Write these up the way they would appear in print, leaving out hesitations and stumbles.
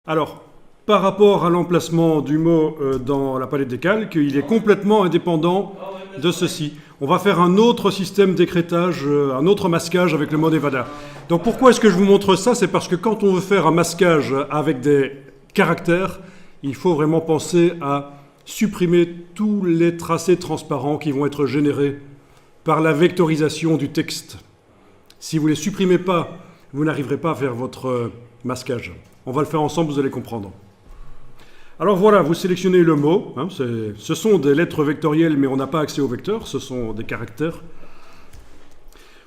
Alors, par rapport à l'emplacement du mot dans la palette des calques, il est complètement indépendant de ceci. On va faire un autre système d'écrêtage, un autre masquage avec le mot Nevada. Donc pourquoi est-ce que je vous montre ça? C'est parce que quand on veut faire un masquage avec des caractères, il faut vraiment penser à supprimer tous les tracés transparents qui vont être générés par la vectorisation du texte. Si vous ne les supprimez pas, vous n'arriverez pas à faire votre masquage. On va le faire ensemble, vous allez comprendre. Alors voilà, vous sélectionnez le mot. Ce sont des lettres vectorielles, mais on n'a pas accès aux vecteurs, ce sont des caractères.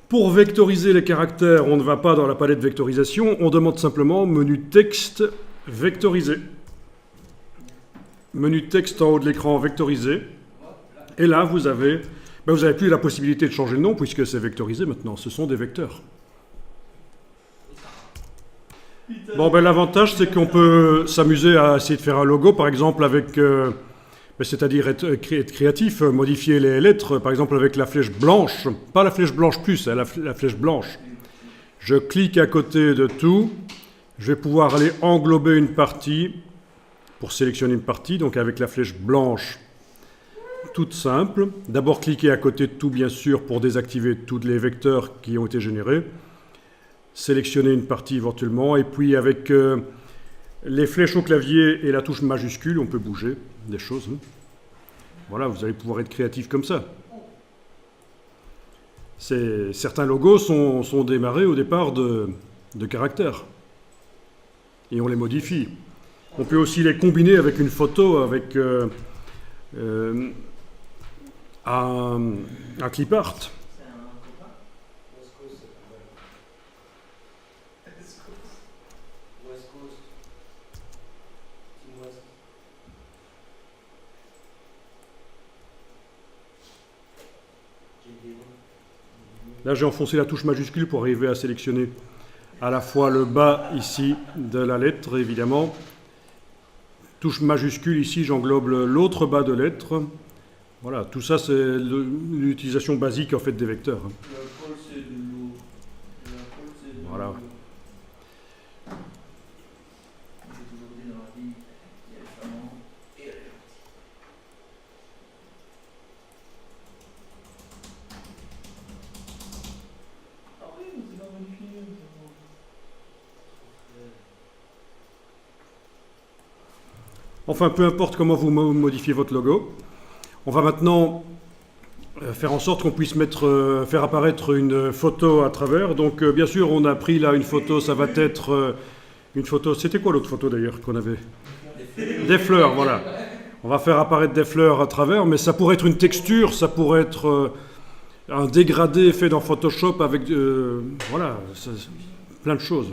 Pour vectoriser les caractères, on ne va pas dans la palette vectorisation, on demande simplement menu texte vectorisé. Menu texte en haut de l'écran vectorisé. Et là, vous avez plus la possibilité de changer le nom, puisque c'est vectorisé maintenant, ce sont des vecteurs. Bon, l'avantage, c'est qu'on peut s'amuser à essayer de faire un logo, par exemple, avec, c'est-à-dire être créatif, modifier les lettres, par exemple, avec la flèche blanche, pas la flèche blanche plus, la flèche blanche. Je clique à côté de tout, je vais pouvoir aller englober une partie, pour sélectionner une partie, donc avec la flèche blanche, toute simple. D'abord, cliquer à côté de tout, bien sûr, pour désactiver tous les vecteurs qui ont été générés. Sélectionner une partie éventuellement, et puis avec les flèches au clavier et la touche majuscule, on peut bouger des choses. Voilà, vous allez pouvoir être créatif comme ça. Certains logos sont démarrés au départ de caractères, et on les modifie. On peut aussi les combiner avec une photo, avec un clip art. Là, j'ai enfoncé la touche majuscule pour arriver à sélectionner à la fois le bas ici de la lettre, évidemment. Touche majuscule ici, j'englobe l'autre bas de lettre. Voilà, tout ça, c'est l'utilisation basique en fait des vecteurs. Voilà. Enfin, peu importe comment vous modifiez votre logo, on va maintenant faire en sorte qu'on puisse faire apparaître une photo à travers. Donc, bien sûr, on a pris là une photo, ça va être une photo... C'était quoi l'autre photo d'ailleurs qu'on avait? Des fleurs, voilà. On va faire apparaître des fleurs à travers, mais ça pourrait être une texture, ça pourrait être un dégradé fait dans Photoshop avec... voilà, plein de choses.